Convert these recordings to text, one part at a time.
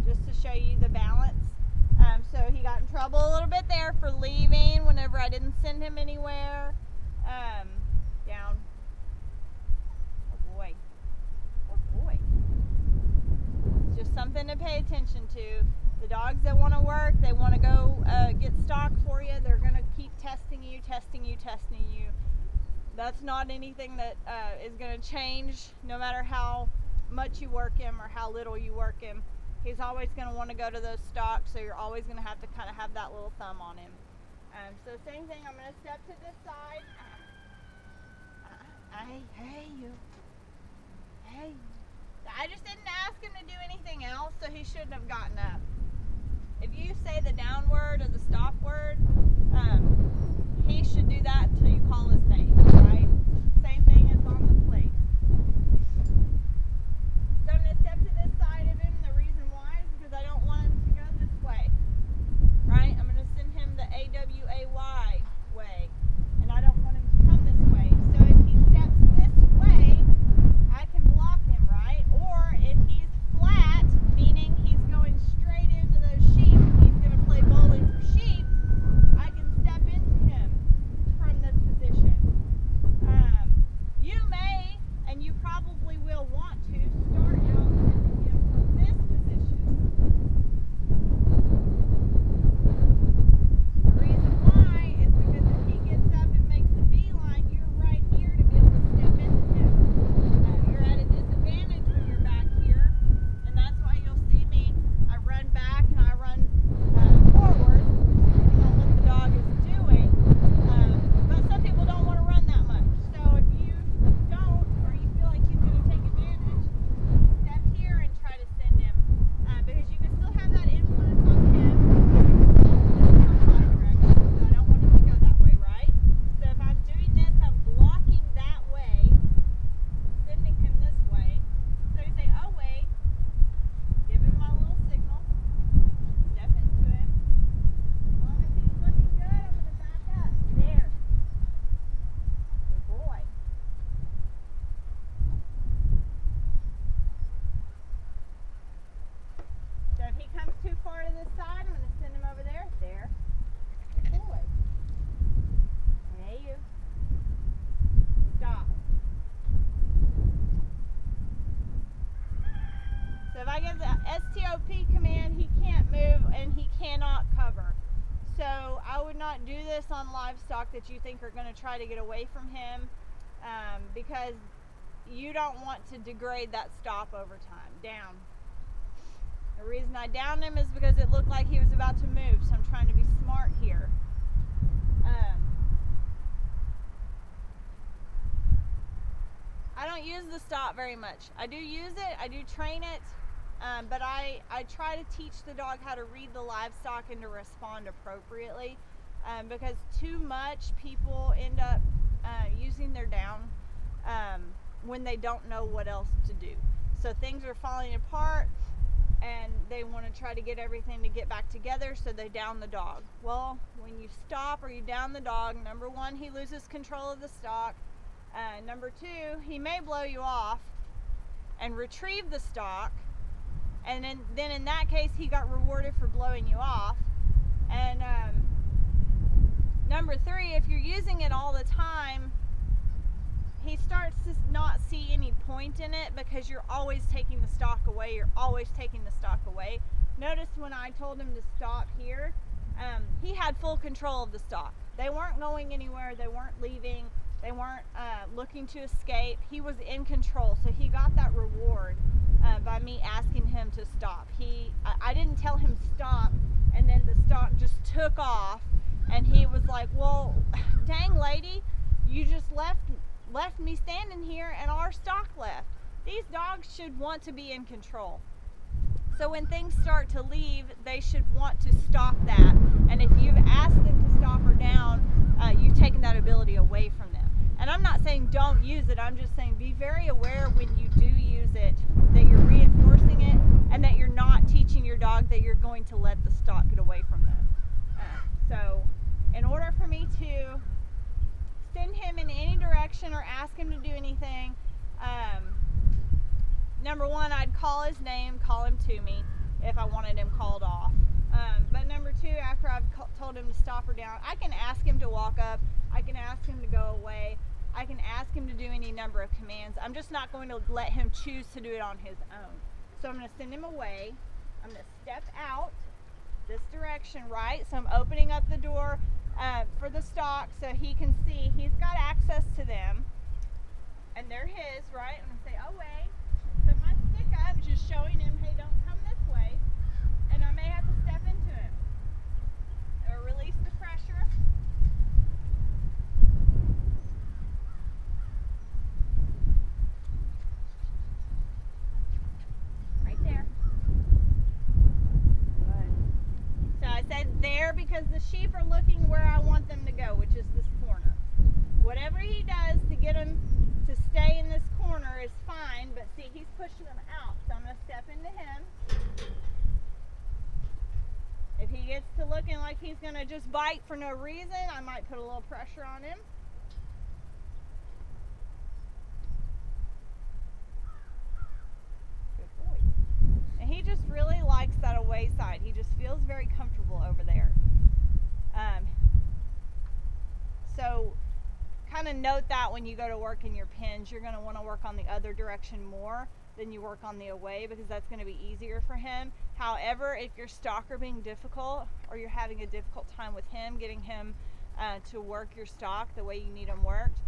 just to show you the balance. So he got in trouble a little bit there for leaving whenever I didn't send him anywhere. Down. Oh boy. Oh boy. It's just something to pay attention to. The dogs that want to work, they want to go get stock for you, they're going to keep testing you. That's not anything that is going to change no matter how much you work him or how little you work him. He's always going to want to go to those stocks, so you're always going to have to kind of have that little thumb on him. So same thing, I'm going to step to this side. Hey, you. Hey. I just didn't ask him to do anything else, so he shouldn't have gotten up. If you say the down word or the stop word, he should do that until you call his name, right? Same thing as on the plate. So I'm going to step to this side of him. The reason why is because I don't want him to go this way, right? I'm going to send him the AWAY way, and I don't want him to come this way. So if he steps this way, I can block him, right? Or if he's flat, meaning he's going straight into those sheep, he's going to play bowling for sheep, I can step into him from this position. You may, and you probably will want to, start out with him from this position. The reason why is because if he gets up and makes the beeline, you're right here to be able to step into him. You're at a disadvantage when you're back here, and that's why you'll see me, I run back and I run forward, depending on what the dog is doing. But some people don't want to run that much. So if you don't, or you feel like he's going to take advantage, step here and try to send him. Because you can still have that influence on him. This is my direction, so I don't want him to go that way, right? So if I'm doing this, I'm blocking that way, sending him this way. So you say, oh wait, give him my little signal, step into him. As long as he's looking good, I'm going to back up. There. Good boy. So if he comes too far to this side, I'm going to send him over there. There. Good boy. Hey, you. Stop. So if I give the STOP command, he can't move and he cannot cover. So I would not do this on livestock that you think are going to try to get away from him, because you don't want to degrade that stop over time. Down. The reason I downed him is because it looked like he was about to move, so I'm trying to be smart here. I don't use the stop very much. I do use it, I do train it, but I try to teach the dog how to read the livestock and to respond appropriately, because too much people end up using their down when they don't know what else to do. So things are falling apart and they want to try to get everything to get back together, so they down the dog. Well, when you stop or you down the dog, number one, he loses control of the stock. Number two, he may blow you off and retrieve the stock, and then in that case he got rewarded for blowing you off. And number three, if you're using it all the time, he starts to not see any point in it because you're always taking the stock away. Notice when I told him to stop here, he had full control of the stock. They weren't going anywhere, they weren't leaving, they weren't looking to escape. He was in control, so he got that reward by me asking him to stop. I didn't tell him stop and then the stock just took off, and he was like, well, dang lady, you just left me standing here and our stock left. These dogs should want to be in control. So when things start to leave, they should want to stop that. And if you've asked them to stop or down, you've taken that ability away from them. And I'm not saying don't use it, I'm just saying be very aware when you do use it that you're reinforcing it and that you're not teaching your dog that you're going to let the stock get away from them. So in order for me to send him in any direction or ask him to do anything, number one, I'd call his name, call him to me if I wanted him called off. But number two, after I've told him to stop or down, I can ask him to walk up. I can ask him to go away. I can ask him to do any number of commands. I'm just not going to let him choose to do it on his own. So I'm going to send him away. I'm going to step out this direction, right? So I'm opening up the door for the stock so he can see. He's got access to them. And they're his, right? I'm going to say, away. Put my stick up, just showing him, hey, don't come this way. And I may have to step into him. Or release the pressure. Right there. Good. So I said there because the sheep are looking where I want them to go, which is this corner. Whatever he does to get him to stay in this corner is fine, but see, he's pushing them out. So I'm going to step into him. If he gets to looking like he's going to just bite for no reason, I might put a little pressure on him. Good boy. And he just really likes that away side. He just feels very comfortable over there. So kind of note that when you go to work in your pens, you're going to want to work on the other direction more than you work on the away, because that's going to be easier for him. However, if your stalker being difficult, or you're having a difficult time with him, getting him to work your stock the way you need him worked,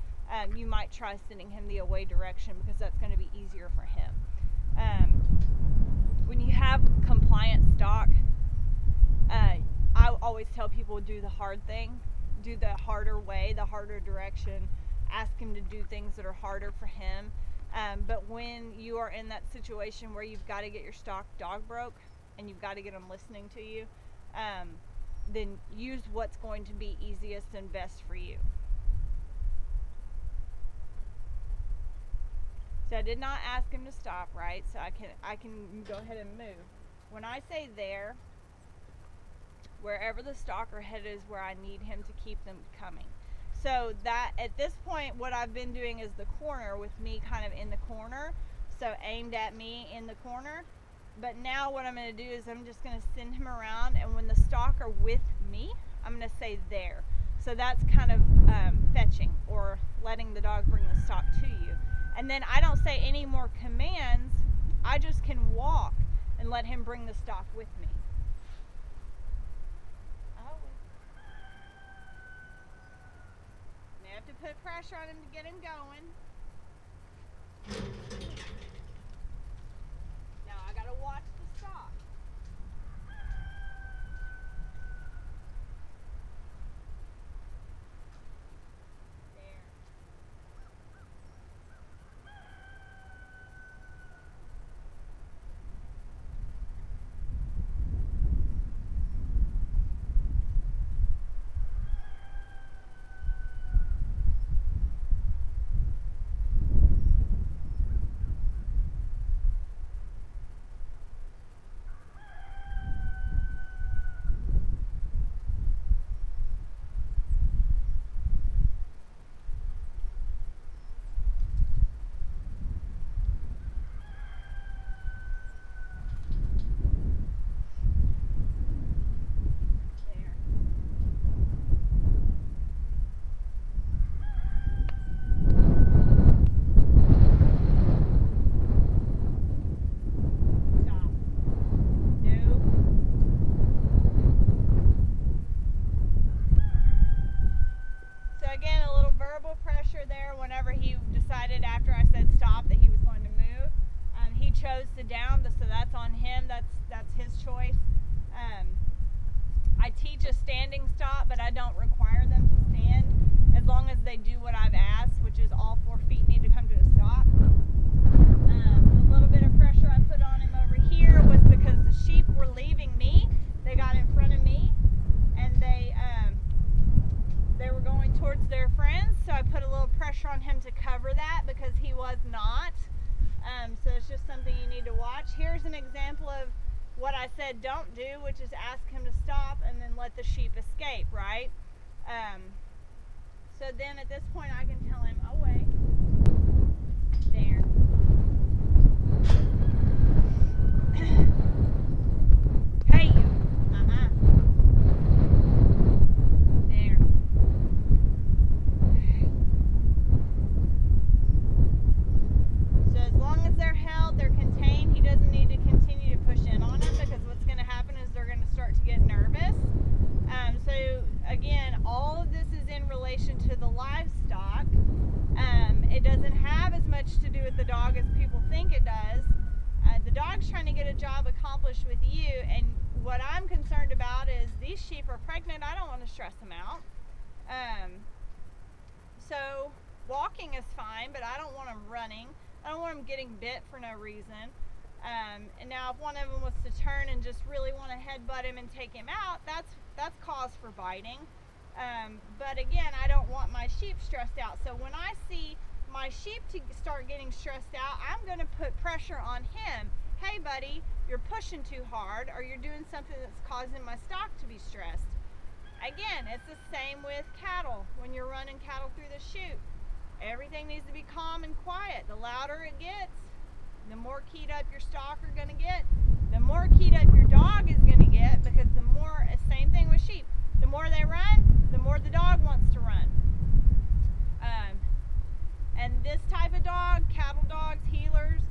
you might try sending him the away direction, because that's going to be easier for him. When you have compliant stock, I always tell people, do the hard thing. Do the harder way, the harder direction. Ask him to do things that are harder for him. But when you are in that situation where you've got to get your stock dog broke and you've got to get them listening to you, then use what's going to be easiest and best for you. So I did not ask him to stop, right? So I can go ahead and move. When I say there, wherever the stalker head is, where I need him to keep them coming. So that at this point, what I've been doing is the corner with me kind of in the corner, so aimed at me in the corner. But now what I'm going to do is I'm just going to send him around, and when the stalker with me, I'm going to say there. So that's kind of fetching, or letting the dog bring the stock to you. And then I don't say any more commands. I just can walk and let him bring the stock with me. Have to put pressure on him to get him going. Now I gotta watch the stock. There. Whenever he decided after I said stop that he was going to move, he chose to down, so that's on him. That's his choice. I teach a standing stop, but I don't require them to stand as long as they do what I've asked, which is all 4 feet need to come to a stop. The little bit of pressure I put on him over here was because the sheep were leaving me. They got in front of me, and they were going towards their friends, so I put a little pressure on him to cover that because he was not. So it's just something you need to watch. Here's an example of what I said don't do, which is ask him to stop and then let the sheep escape, right? So then at this point I can tell him away. There. start to get nervous. So again, all of this is in relation to the livestock. It doesn't have as much to do with the dog as people think it does. The dog's trying to get a job accomplished with you, and what I'm concerned about is these sheep are pregnant. I don't want to stress them out. So walking is fine, but I don't want them running. I don't want them getting bit for no reason. And now if one of them was to turn and just really want to headbutt him and take him out, that's cause for biting. But again, I don't want my sheep stressed out. So when I see my sheep to start getting stressed out, I'm going to put pressure on him. Hey buddy, you're pushing too hard, or you're doing something that's causing my stock to be stressed. Again, it's the same with cattle. When you're running cattle through the chute, everything needs to be calm and quiet. The louder it gets, the more keyed up your stock are going to get, the more keyed up your dog is going to get, because the more, same thing with sheep, the more they run, the more the dog wants to run. And this type of dog, cattle dogs, heelers,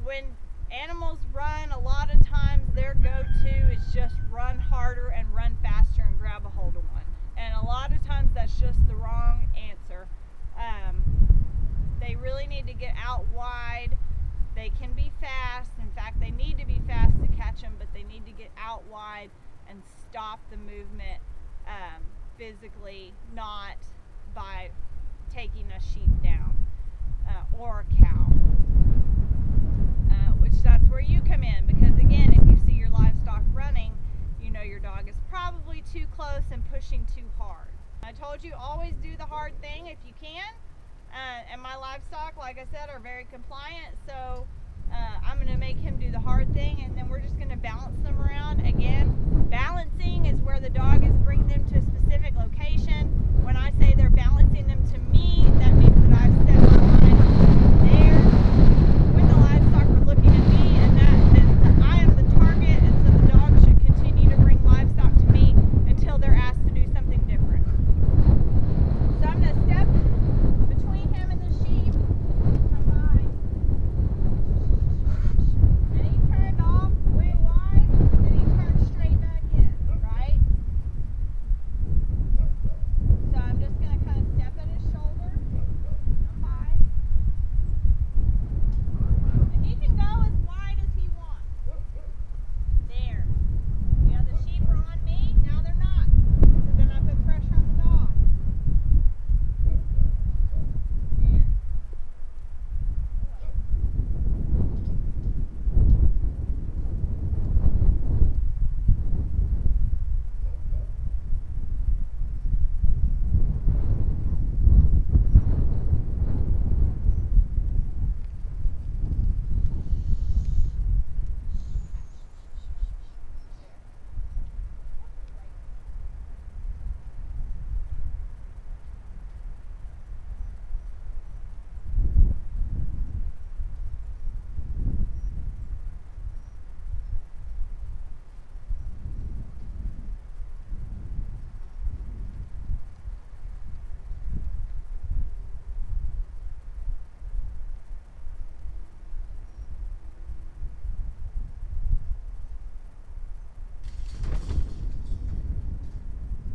when animals run, a lot of times their go-to is just run harder and run faster and grab a hold of one. And a lot of times that's just the wrong answer. They really need to get out wide. They can be fast. In fact, they need to be fast to catch them, but they need to get out wide and stop the movement physically, not by taking a sheep down or a cow. Which that's where you come in, because again, if you see your livestock running, you know your dog is probably too close and pushing too hard. I told you, always do the hard thing if you can. And my livestock, like I said, are very compliant, so I'm going to make him do the hard thing, and then we're just going to balance them around. Again, balancing is where the dog is bringing them to a specific location. When I say they're balancing them to me, that means that I've set my